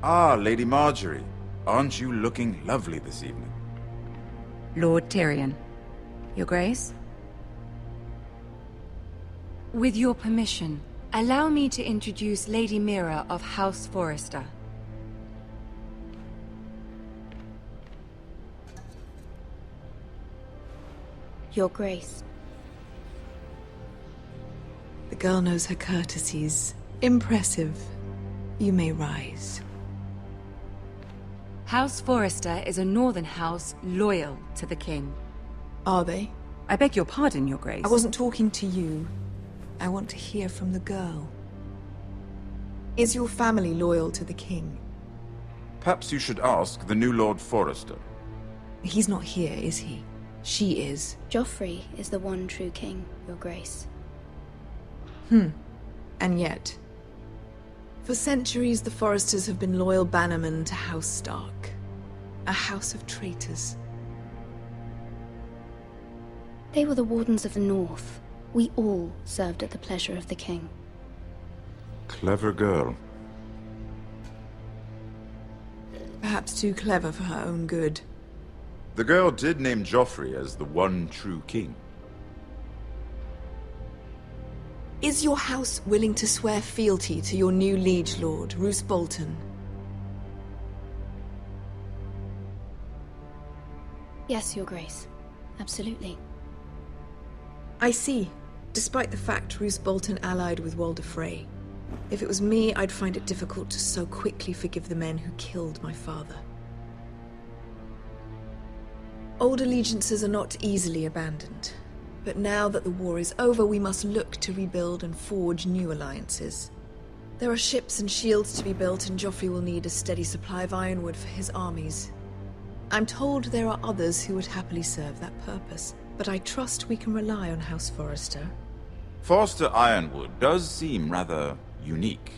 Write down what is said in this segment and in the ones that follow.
Ah, Lady Marjorie. Aren't you looking lovely this evening? Lord Tyrion. Your Grace? With your permission, allow me to introduce Lady Mira of House Forrester. Your Grace. The girl knows her courtesies. Impressive. You may rise. House Forrester is a northern house loyal to the king. Are they? I beg your pardon, Your Grace. I wasn't talking to you. I want to hear from the girl. Is your family loyal to the king? Perhaps you should ask the new Lord Forrester. He's not here, is he? She is. Joffrey is the one true king, Your Grace. And yet... For centuries, the Forresters have been loyal bannermen to House Stark. A house of traitors. They were the Wardens of the North. We all served at the pleasure of the king. Clever girl. Perhaps too clever for her own good. The girl did name Joffrey as the one true king. Is your house willing to swear fealty to your new liege lord, Roose Bolton? Yes, Your Grace. Absolutely. I see. Despite the fact Roose Bolton allied with Walder Frey. If it was me, I'd find it difficult to so quickly forgive the men who killed my father. Old allegiances are not easily abandoned. But now that the war is over, we must look to rebuild and forge new alliances. There are ships and shields to be built, and Joffrey will need a steady supply of ironwood for his armies. I'm told there are others who would happily serve that purpose, but I trust we can rely on House Forrester. Forster Ironwood does seem rather unique.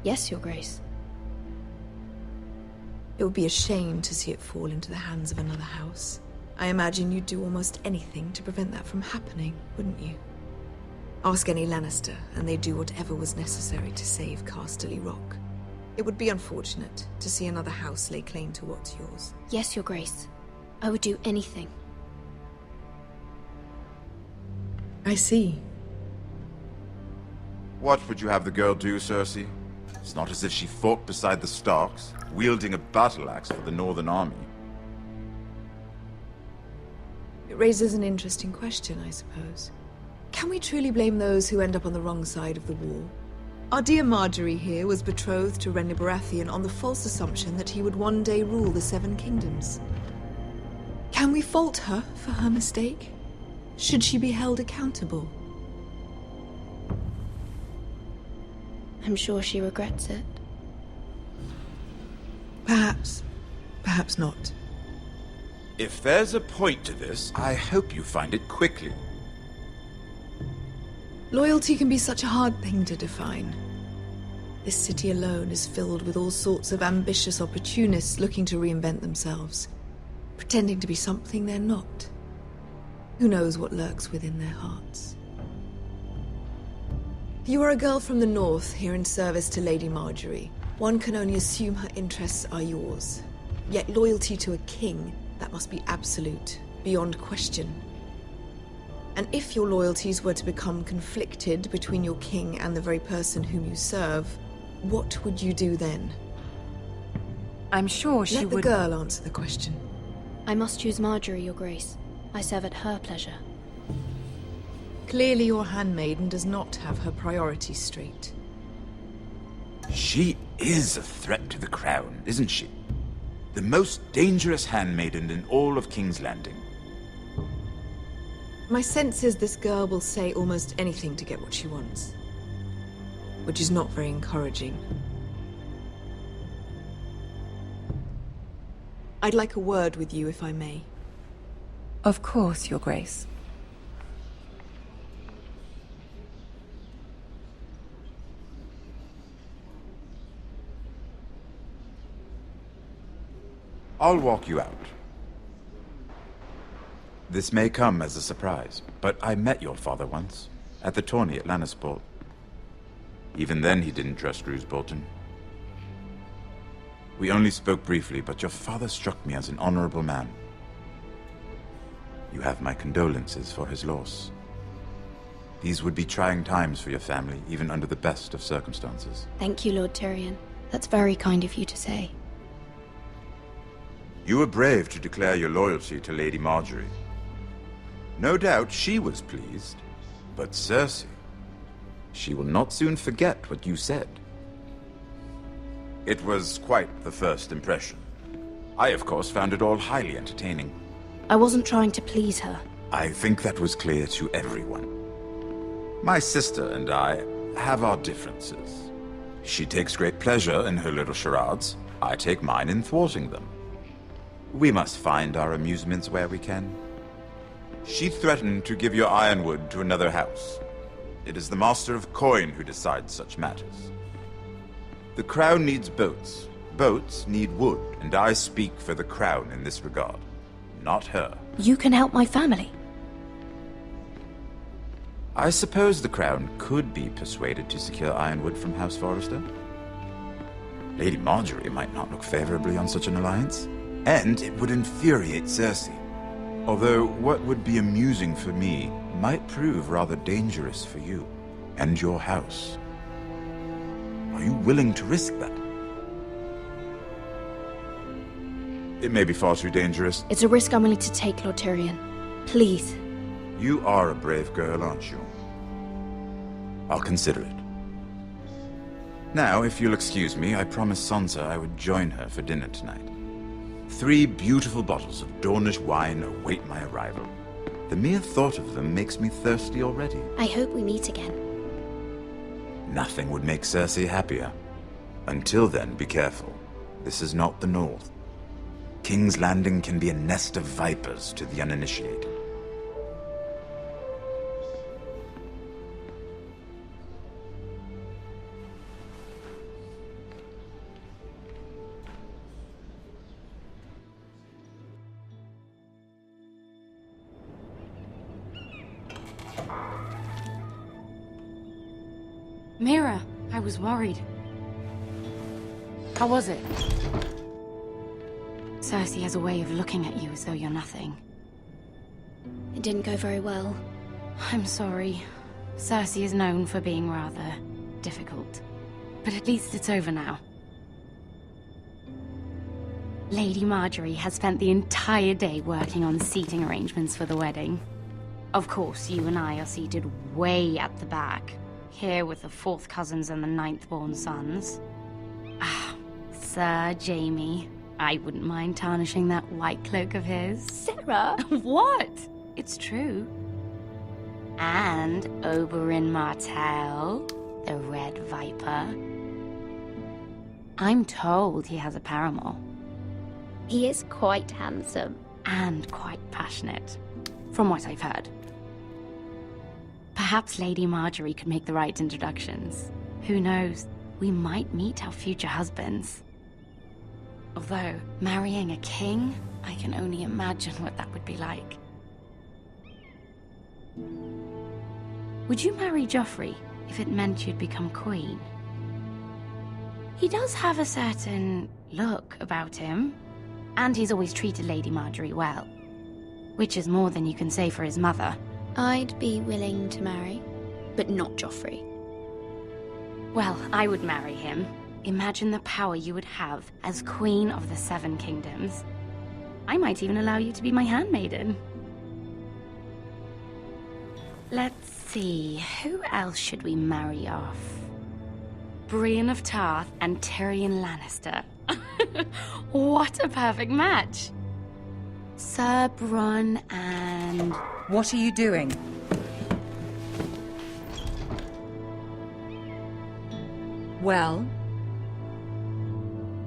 Yes, Your Grace. It would be a shame to see it fall into the hands of another house. I imagine you'd do almost anything to prevent that from happening, wouldn't you? Ask any Lannister, and they'd do whatever was necessary to save Casterly Rock. It would be unfortunate to see another house lay claim to what's yours. Yes, Your Grace. I would do anything. I see. What would you have the girl do, Cersei? It's not as if she fought beside the Starks, wielding a battle axe for the Northern Army. It raises an interesting question, I suppose. Can we truly blame those who end up on the wrong side of the war? Our dear Marjorie here was betrothed to Renly Baratheon on the false assumption that he would one day rule the Seven Kingdoms. Can we fault her for her mistake? Should she be held accountable? I'm sure she regrets it. Perhaps. Perhaps not. If there's a point to this, I hope you find it quickly. Loyalty can be such a hard thing to define. This city alone is filled with all sorts of ambitious opportunists looking to reinvent themselves, pretending to be something they're not. Who knows what lurks within their hearts? You are a girl from the north, here in service to Lady Marjorie. One can only assume her interests are yours. Yet loyalty to a king, that must be absolute, beyond question. And if your loyalties were to become conflicted between your king and the very person whom you serve, what would you do then? I'm sure she would... would... Let the girl answer the question. I must choose Marjorie, Your Grace. I serve at her pleasure. Clearly your handmaiden does not have her priorities straight. She is a threat to the crown, isn't she? The most dangerous handmaiden in all of King's Landing. My sense is this girl will say almost anything to get what she wants. Which is not very encouraging. I'd like a word with you, if I may. Of course, Your Grace. I'll walk you out. This may come as a surprise, but I met your father once, at the tourney at Lannisport. Even then he didn't trust Roose Bolton. We only spoke briefly, but your father struck me as an honorable man. You have my condolences for his loss. These would be trying times for your family, even under the best of circumstances. Thank you, Lord Tyrion. That's very kind of you to say. You were brave to declare your loyalty to Lady Marjorie. No doubt she was pleased, but Cersei, she will not soon forget what you said. It was quite the first impression. I, of course, found it all highly entertaining. I wasn't trying to please her. I think that was clear to everyone. My sister and I have our differences. She takes great pleasure in her little charades. I take mine in thwarting them. We must find our amusements where we can. She threatened to give your ironwood to another house. It is the Master of Coin who decides such matters. The Crown needs boats. Boats need wood, and I speak for the Crown in this regard. Not her. You can help my family. I suppose the Crown could be persuaded to secure ironwood from House Forrester. Lady Marjorie might not look favorably on such an alliance, and it would infuriate Cersei. Although what would be amusing for me might prove rather dangerous for you and your house. Are you willing to risk that? It may be far too dangerous. It's a risk I'm willing to take, Lord Tyrion. Please. You are a brave girl, aren't you? I'll consider it. Now, if you'll excuse me, I promised Sansa I would join her for dinner tonight. 3 beautiful bottles of Dornish wine await my arrival. The mere thought of them makes me thirsty already. I hope we meet again. Nothing would make Cersei happier. Until then, be careful. This is not the North. King's Landing can be a nest of vipers to the uninitiated. Mira, I was worried. How was it? Cersei has a way of looking at you as though you're nothing. It didn't go very well. I'm sorry. Cersei is known for being rather difficult. But at least it's over now. Lady Marjorie has spent the entire day working on seating arrangements for the wedding. Of course, you and I are seated way at the back. Here with the 4th cousins and the 9th-born sons. Ah, Sir Jaime. I wouldn't mind tarnishing that white cloak of his. Sarah! What? It's true. And Oberyn Martell, the Red Viper. I'm told he has a paramour. He is quite handsome. And quite passionate, from what I've heard. Perhaps Lady Marjorie could make the right introductions. Who knows? We might meet our future husbands. Although, marrying a king, I can only imagine what that would be like. Would you marry Joffrey if it meant you'd become queen? He does have a certain look about him, and he's always treated Lady Marjorie well. Which is more than you can say for his mother. I'd be willing to marry, but not Joffrey. Well, I would marry him. Imagine the power you would have as Queen of the 7 Kingdoms. I might even allow you to be my handmaiden. Let's see, who else should we marry off? Brienne of Tarth and Tyrion Lannister. What a perfect match! Sir Bronn and... What are you doing? Well?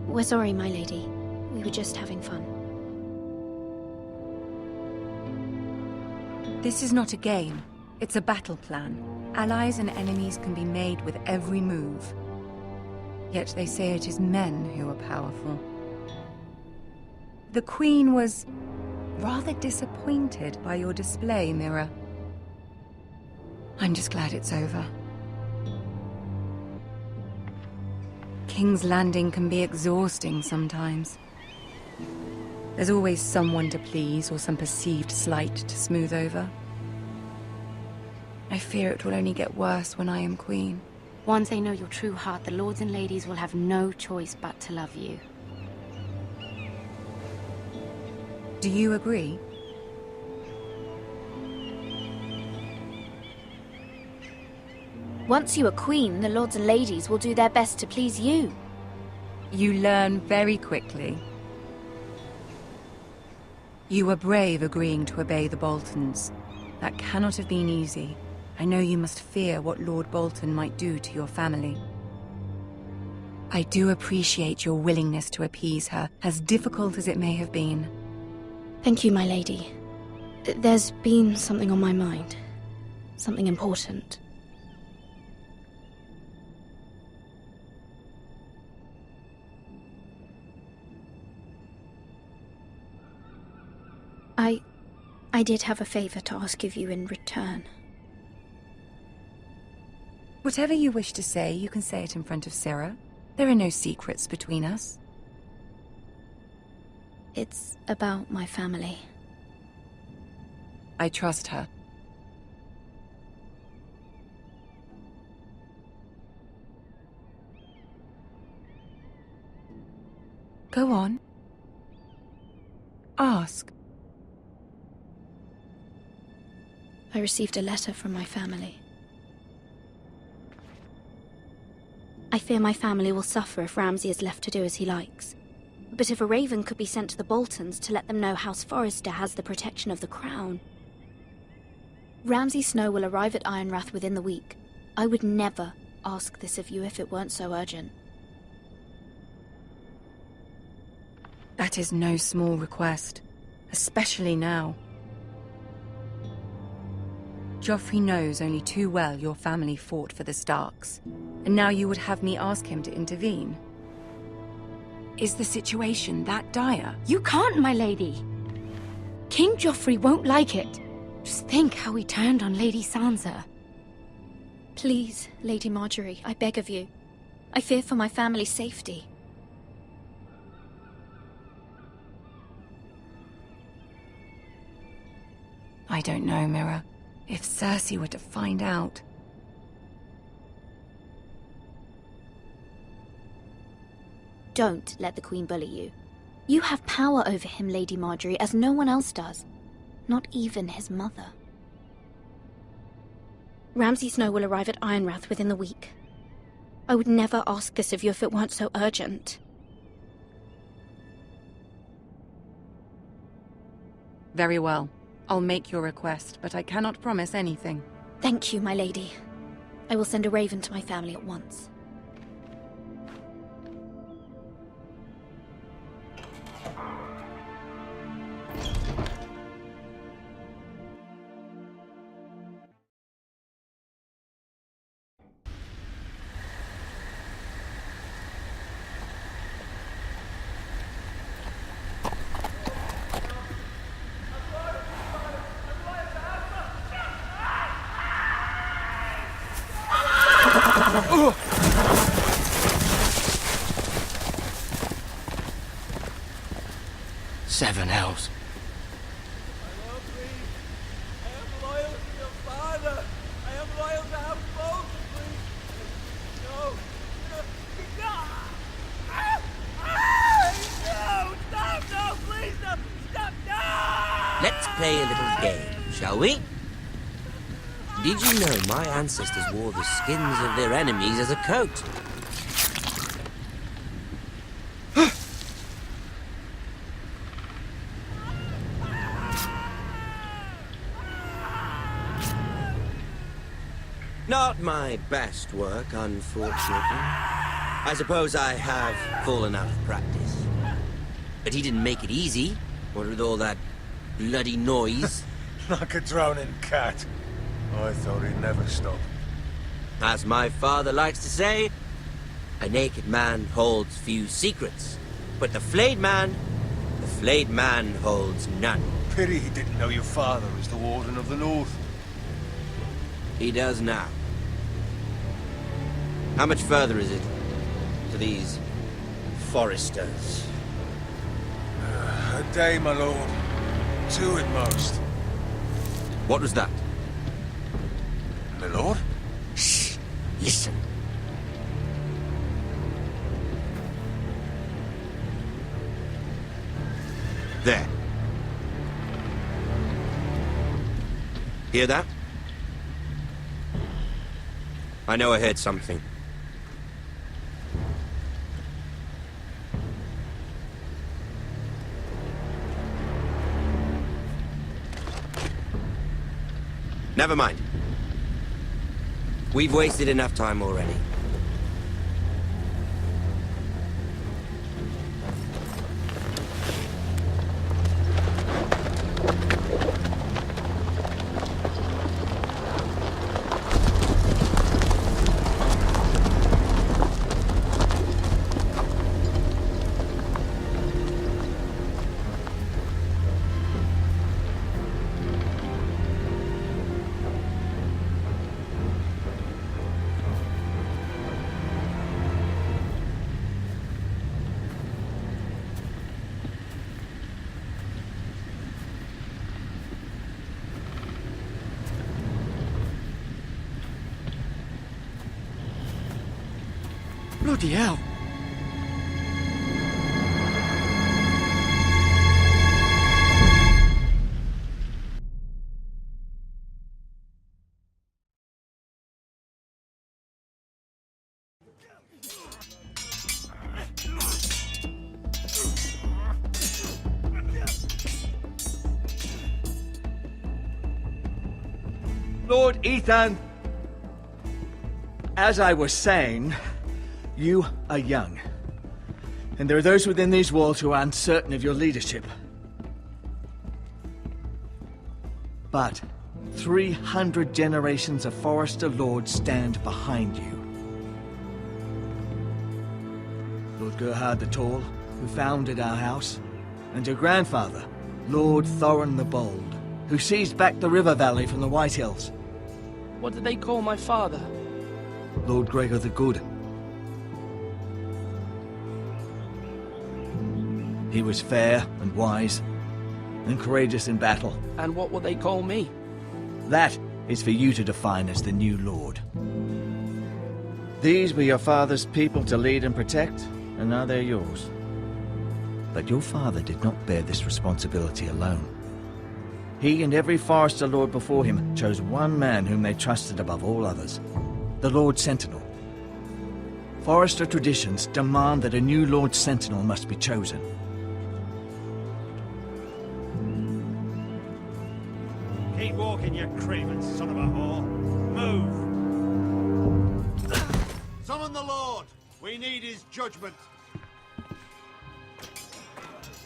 We're sorry, my lady. We were just having fun. This is not a game. It's a battle plan. Allies and enemies can be made with every move. Yet they say it is men who are powerful. The Queen was rather disappointed by your display, Mira. I'm just glad it's over. King's Landing can be exhausting sometimes. There's always someone to please or some perceived slight to smooth over. I fear it will only get worse when I am queen. Once they know your true heart, the lords and ladies will have no choice but to love you. Do you agree? Once you are queen, the lords and ladies will do their best to please you. You learn very quickly. You were brave agreeing to obey the Boltons. That cannot have been easy. I know you must fear what Lord Bolton might do to your family. I do appreciate your willingness to appease her, as difficult as it may have been. Thank you, my lady. There's been something on my mind. Something important. I did have a favor to ask of you in return. Whatever you wish to say, you can say it in front of Sarah. There are no secrets between us. It's about my family. I trust her. Go on. Ask. I received a letter from my family. I fear my family will suffer if Ramsay is left to do as he likes. But if a raven could be sent to the Boltons to let them know House Forrester has the protection of the crown. Ramsay Snow will arrive at Ironrath within the week. I would never ask this of you if it weren't so urgent. That is no small request, especially now. Joffrey knows only too well your family fought for the Starks, and now you would have me ask him to intervene. Is the situation that dire? You can't, my lady. King Joffrey won't like it. Just think how he turned on Lady Sansa. Please, Lady Marjorie, I beg of you. I fear for my family's safety. I don't know, Mira. If Cersei were to find out... Don't let the Queen bully you. You have power over him, Lady Marjorie, as no one else does. Not even his mother. Ramsay Snow will arrive at Ironrath within the week. I would never ask this of you if it weren't so urgent. Very well. I'll make your request, but I cannot promise anything. Thank you, my lady. I will send a raven to my family at once. Seven hells. I love thee. I am loyal to your father. I am loyal to House Bolton, please. No. No! Stop! No! Please! No! Stop! No! Let's play a little game, shall we? Did you know my ancestors wore the skins of their enemies as a coat? Not my best work, unfortunately. I suppose I have fallen out of practice. But he didn't make it easy, what with all that bloody noise. Like a drowning cat. I thought he'd never stop. As my father likes to say, a naked man holds few secrets. But the flayed man holds none. Pity he didn't know your father was the Warden of the North. He does now. How much further is it? to these foresters? A day, my lord. 2 at most. What was that? My lord? Shh! Listen. There. Hear that? I know I heard something. Never mind. We've wasted enough time already. Bloody hell. Lord Ethan, as I was saying, you are young, and there are those within these walls who are uncertain of your leadership. But 300 generations of Forester Lords stand behind you. Lord Gerhard the Tall, who founded our house, and your grandfather, Lord Thorin the Bold, who seized back the river valley from the White Hills. What did they call my father? Lord Gregor the Good. He was fair and wise, and courageous in battle. And what will they call me? That is for you to define as the new lord. These were your father's people to lead and protect, and now they're yours. But your father did not bear this responsibility alone. He and every Forester Lord before him chose one man whom they trusted above all others, the Lord Sentinel. Forester traditions demand that a new Lord Sentinel must be chosen. Keep walking, you craven son of a whore. Move! Summon the Lord! We need his judgment.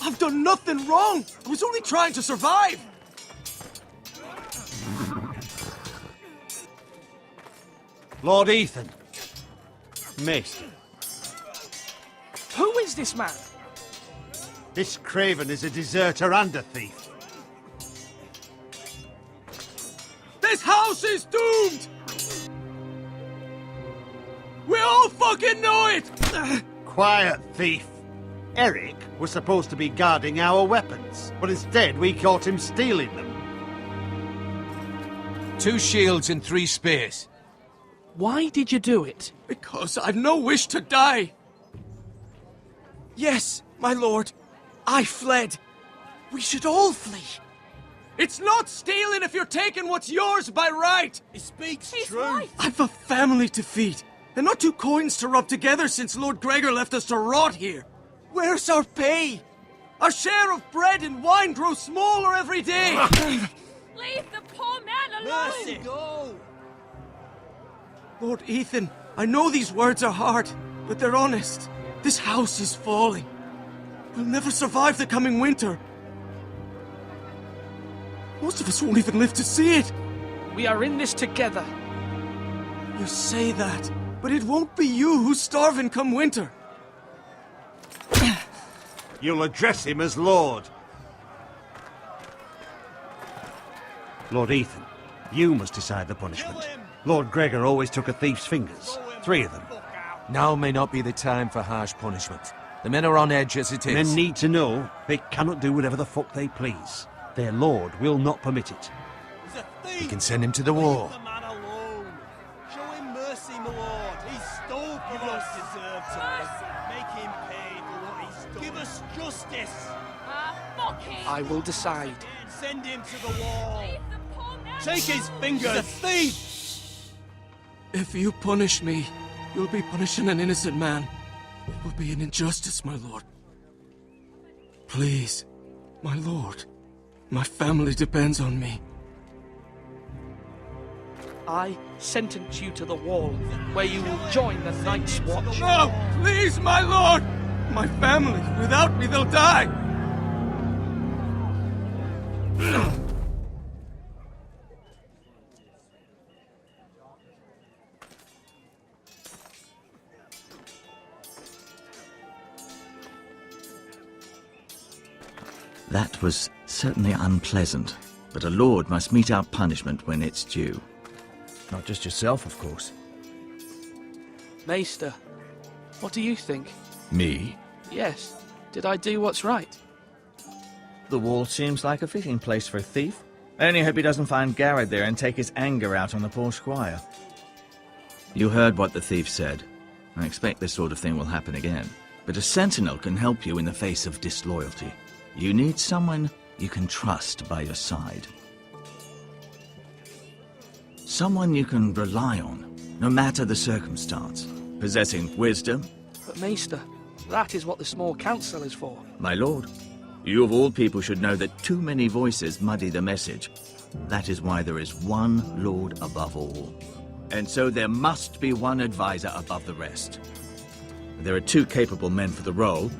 I've done nothing wrong! I was only trying to survive! Lord Ethan. Missed. Who is this man? This craven is a deserter and a thief. This house is doomed! We all fucking know it! Quiet, thief. Eric was supposed to be guarding our weapons, but instead we caught him stealing them. 2 shields and 3 spears. Why did you do it? Because I've no wish to die. Yes, my lord. I fled. We should all flee. It's not stealing if you're taking what's yours by right. He speaks true. Right. I've a family to feed, and not 2 coins to rub together since Lord Gregor left us to rot here. Where's our pay? Our share of bread and wine grows smaller every day. Leave the poor man alone! Mercy. Go! Lord Ethan, I know these words are hard, but they're honest. This house is falling. We'll never survive the coming winter. Most of us won't even live to see it. We are in this together. You say that, but it won't be you who's starving come winter. You'll address him as Lord. Lord Ethan, you must decide the punishment. Lord Gregor always took a thief's fingers. 3 of them. Now may not be the time for harsh punishment. The men are on edge as it is. Men need to know they cannot do whatever the fuck they please. Their lord will not permit it. He's a thief! We can send him to the war. Leave the man alone. Show him mercy, my lord. He stole from us. He don't deserve to live. Make him pay for what he's done. Give us justice. Fuck him! I will decide. Send him to the wall. Leave the poor man Take his alone. fingers. He's a thief! If you punish me, you'll be punishing an innocent man. It will be an injustice, my lord. Please, my lord. My family depends on me. I sentence you to the wall, where you will join the Night's Watch. No! Please, my lord! My family, without me, they'll die! That was certainly unpleasant, but a lord must mete out punishment when it's due. Not just yourself, of course. Maester, what do you think? Me? Yes. Did I do what's right? The wall seems like a fitting place for a thief. I only hope he doesn't find Garrett there and take his anger out on the poor squire. You heard what the thief said. I expect this sort of thing will happen again. But a sentinel can help you in the face of disloyalty. You need someone you can trust by your side. Someone you can rely on, no matter the circumstance. Possessing wisdom. But Maester, that is what the small council is for. My lord, you of all people should know that too many voices muddy the message. That is why there is one lord above all. And so there must be one advisor above the rest. There are two capable men for the role.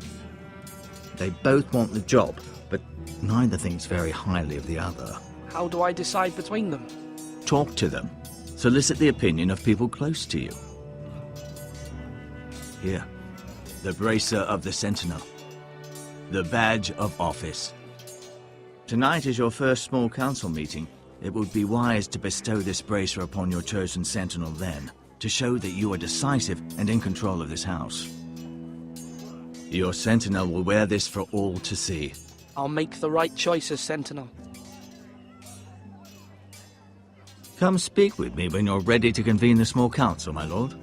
They both want the job, but neither thinks very highly of the other. How do I decide between them? Talk to them. Solicit the opinion of people close to you. Here, the bracer of the Sentinel. The badge of office. Tonight is your first small council meeting. It would be wise to bestow this bracer upon your chosen Sentinel then, to show that you are decisive and in control of this house. Your Sentinel will wear this for all to see. I'll make the right choice as Sentinel. Come speak with me when you're ready to convene the small council, my lord.